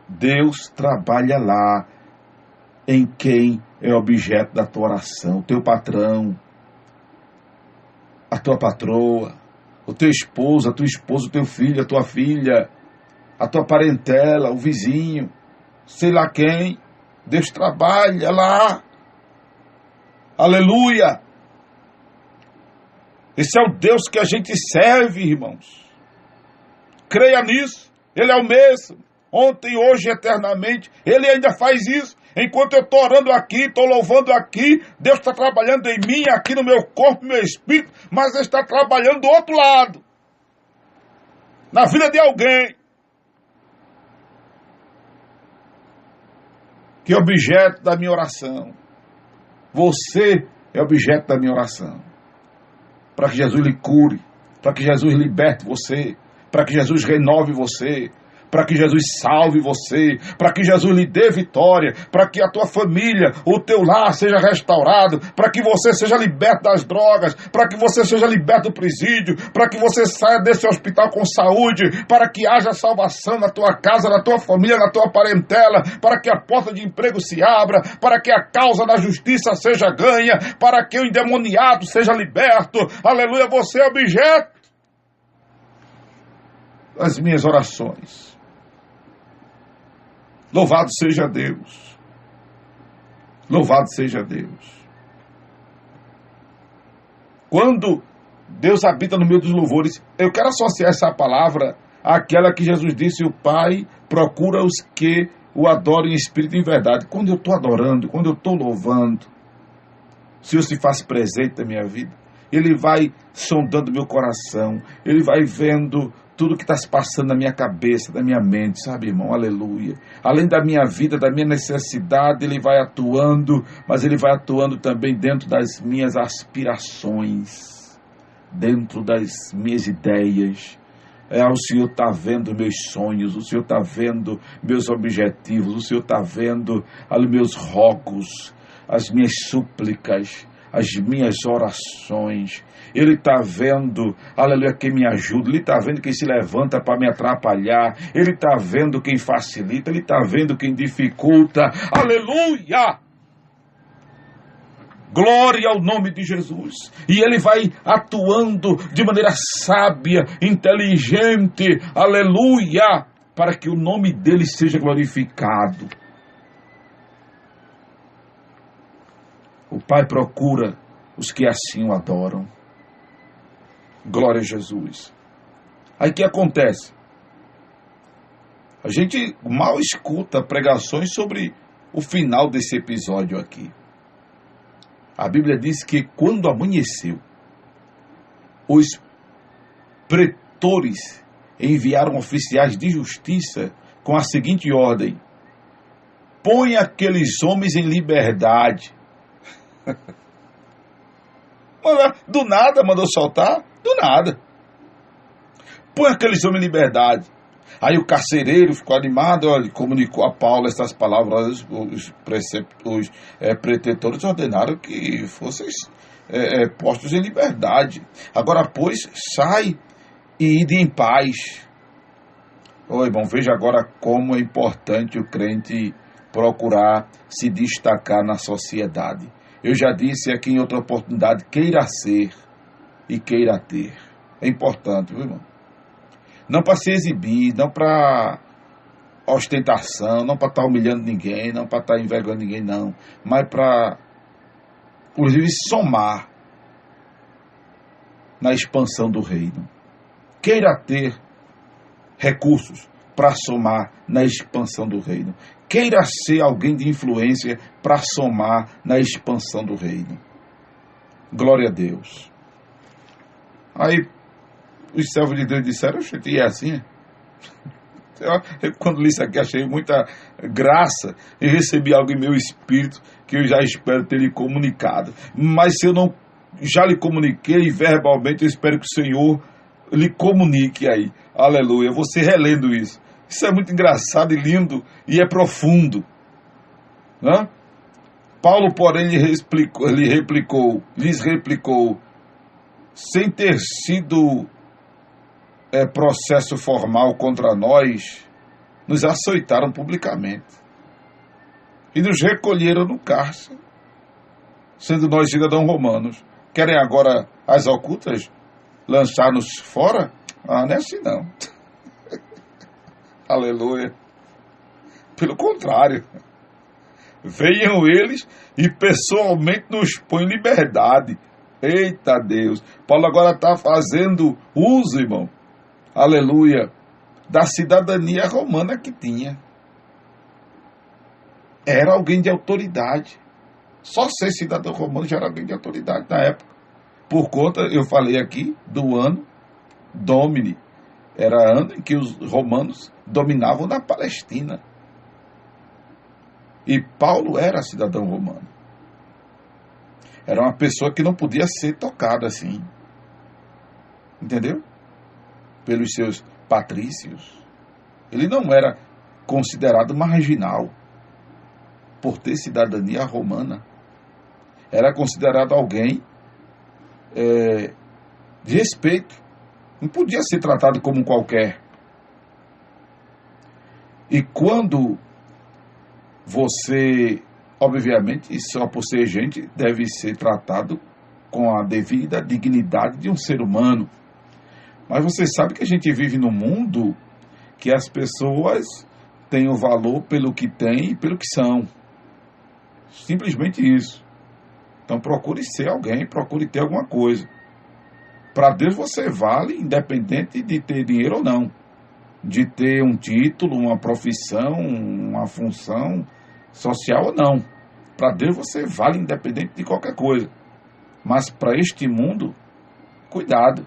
Deus trabalha lá em quem é objeto da tua oração. O teu patrão, a tua patroa, o teu esposo, a tua esposa, o teu filho, a tua filha, a tua parentela, o vizinho, sei lá quem. Deus trabalha lá. Aleluia. Esse é o Deus que a gente serve, irmãos. Creia nisso. Ele é o mesmo. Ontem, hoje, eternamente. Ele ainda faz isso. Enquanto eu estou orando aqui, estou louvando aqui, Deus está trabalhando em mim, aqui no meu corpo, no meu espírito, mas Ele está trabalhando do outro lado. Na vida de alguém. Que é objeto da minha oração. Você é objeto da minha oração. Para que Jesus lhe cure, para que Jesus liberte você, para que Jesus renove você, para que Jesus salve você, para que Jesus lhe dê vitória, para que a tua família, o teu lar seja restaurado, para que você seja liberto das drogas, para que você seja liberto do presídio, para que você saia desse hospital com saúde, para que haja salvação na tua casa, na tua família, na tua parentela, para que a porta de emprego se abra, para que a causa da justiça seja ganha, para que o endemoniado seja liberto. Aleluia, você é objeto das minhas orações. Louvado seja Deus. Louvado seja Deus. Quando Deus habita no meio dos louvores, eu quero associar essa palavra àquela que Jesus disse: o Pai procura os que o adorem em espírito e em verdade. Quando eu estou adorando, quando eu estou louvando, o Senhor se faz presente na minha vida. Ele vai sondando meu coração. Ele vai vendo tudo que está se passando na minha cabeça, na minha mente, sabe, irmão? Aleluia. Além da minha vida, da minha necessidade, Ele vai atuando, mas Ele vai atuando também dentro das minhas aspirações, dentro das minhas ideias. O Senhor está vendo meus sonhos, o Senhor está vendo meus objetivos, o Senhor está vendo os meus rogos, as minhas súplicas, as minhas orações. Ele está vendo, aleluia, quem me ajuda. Ele está vendo quem se levanta para me atrapalhar. Ele está vendo quem facilita. Ele está vendo quem dificulta. Aleluia! Glória ao nome de Jesus. E ele vai atuando de maneira sábia, inteligente, aleluia, para que o nome dele seja glorificado. O Pai procura os que assim o adoram. Glória a Jesus. Aí o que acontece? A gente mal escuta pregações sobre o final desse episódio aqui. A Bíblia diz que quando amanheceu, os pretores enviaram oficiais de justiça com a seguinte ordem: põe aqueles homens em liberdade. Do nada mandou soltar? Do nada. Põe aqueles homens em liberdade. Aí o carcereiro ficou animado, olha, comunicou a Paulo essas palavras. Os pretetores ordenaram que fossem postos em liberdade. Agora, pois, sai e ide em paz. Ô, irmão, veja agora como é importante o crente procurar se destacar na sociedade. Eu já disse aqui em outra oportunidade, queira ser e queira ter. É importante, viu, irmão? Não para se exibir, não para ostentação, não para estar humilhando ninguém, não para estar envergonhando ninguém, não. Mas para, inclusive, somar na expansão do reino. Queira ter recursos para somar na expansão do reino. Queira ser alguém de influência para somar na expansão do reino. Glória a Deus. Aí, os servos de Deus disseram, e é assim? Eu, quando li isso aqui, achei muita graça e recebi algo em meu espírito que eu já espero ter lhe comunicado. Mas se eu não já lhe comuniquei verbalmente, eu espero que o Senhor lhe comunique aí. Aleluia. Você relendo isso. Isso é muito engraçado e lindo e é profundo. Né? Paulo, porém, lhes replicou, sem ter sido processo formal contra nós, nos açoitaram publicamente e nos recolheram no cárcere, sendo nós cidadãos romanos. Querem agora as ocultas lançar-nos fora? Não é assim não. Aleluia. Pelo contrário, venham eles e pessoalmente nos põem em liberdade. Eita Deus. Paulo agora está fazendo uso, irmão, aleluia, da cidadania romana que tinha. Era alguém de autoridade. Só ser cidadão romano já era alguém de autoridade na época. Por conta, eu falei aqui, do ano Domini. Era ano em que os romanos dominavam na Palestina. E Paulo era cidadão romano. Era uma pessoa que não podia ser tocada assim. Entendeu? Pelos seus patrícios. Ele não era considerado marginal por ter cidadania romana. Era considerado alguém de respeito. Não podia ser tratado como qualquer. E quando você, obviamente, só por ser gente, deve ser tratado com a devida dignidade de um ser humano. Mas você sabe que a gente vive num mundo que as pessoas têm o valor pelo que têm e pelo que são. Simplesmente isso. Então procure ser alguém, procure ter alguma coisa. Para Deus você vale, independente de ter dinheiro ou não. De ter um título, uma profissão, uma função social ou não. Para Deus você vale, independente de qualquer coisa. Mas para este mundo, cuidado.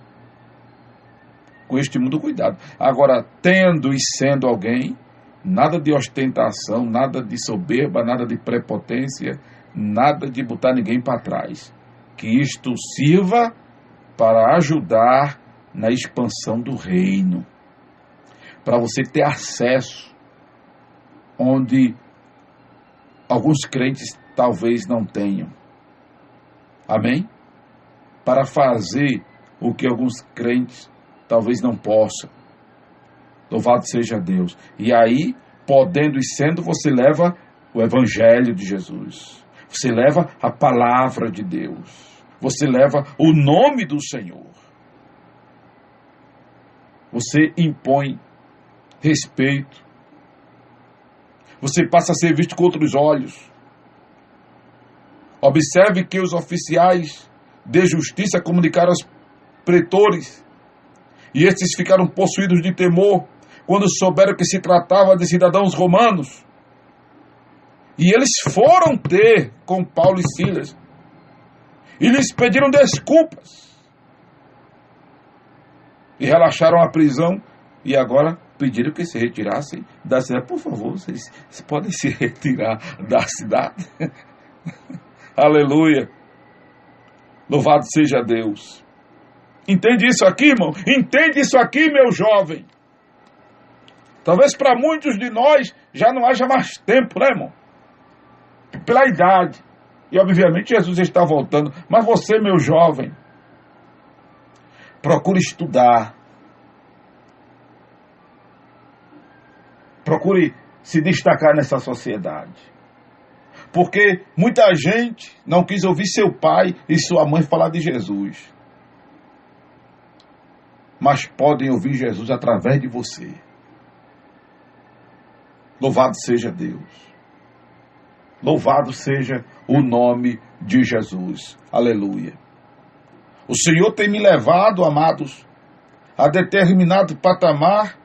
Com este mundo, cuidado. Agora, tendo e sendo alguém, nada de ostentação, nada de soberba, nada de prepotência, nada de botar ninguém para trás. Que isto sirva para ajudar na expansão do reino. Para você ter acesso onde alguns crentes talvez não tenham. Amém? Para fazer o que alguns crentes talvez não possam. Louvado seja Deus. E aí, podendo e sendo, você leva o Evangelho de Jesus. Você leva a palavra de Deus. Você leva o nome do Senhor. Você impõe respeito. Você passa a ser visto com outros olhos. Observe que os oficiais de justiça comunicaram aos pretores, e estes ficaram possuídos de temor quando souberam que se tratava de cidadãos romanos. E eles foram ter com Paulo e Silas e lhes pediram desculpas e relaxaram a prisão, e agora pediram que se retirassem da cidade. Por favor, vocês podem se retirar da cidade? Aleluia. Louvado seja Deus. Entende isso aqui, irmão? Entende isso aqui, meu jovem? Talvez para muitos de nós já não haja mais tempo, né, irmão? Pela idade. E obviamente Jesus está voltando. Mas você, meu jovem, procure estudar. Procure se destacar nessa sociedade. Porque muita gente não quis ouvir seu pai e sua mãe falar de Jesus. Mas podem ouvir Jesus através de você. Louvado seja Deus. Louvado seja o nome de Jesus. Aleluia. O Senhor tem me levado, amados, a determinado patamar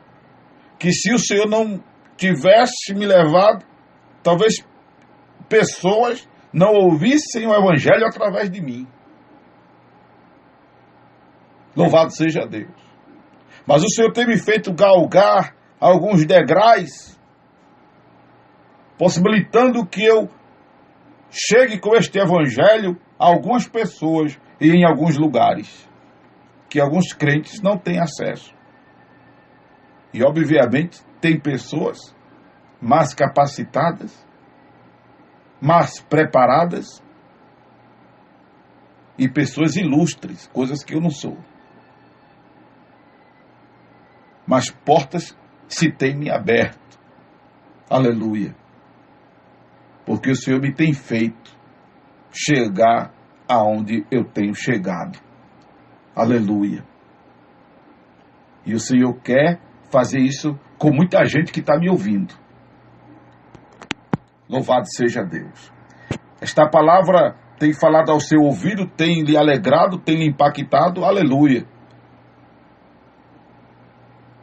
que, se o Senhor não tivesse me levado, talvez pessoas não ouvissem o Evangelho através de mim. Louvado seja Deus. Mas o Senhor tem me feito galgar alguns degraus, possibilitando que eu chegue com este Evangelho a algumas pessoas e em alguns lugares que alguns crentes não têm acesso. E obviamente tem pessoas mais capacitadas, mais preparadas e pessoas ilustres, coisas que eu não sou. Mas portas se têm me aberto. Aleluia. Porque o Senhor me tem feito chegar aonde eu tenho chegado. Aleluia. E o Senhor quer fazer isso com muita gente que está me ouvindo. Louvado seja Deus. Esta palavra tem falado ao seu ouvido, tem lhe alegrado, tem lhe impactado. Aleluia.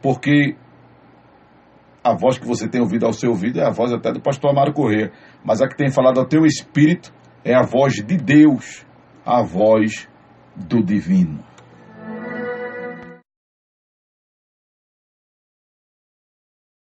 Porque a voz que você tem ouvido ao seu ouvido é a voz até do pastor Amaro Corrêa. Mas a que tem falado ao teu espírito é a voz de Deus, a voz do divino.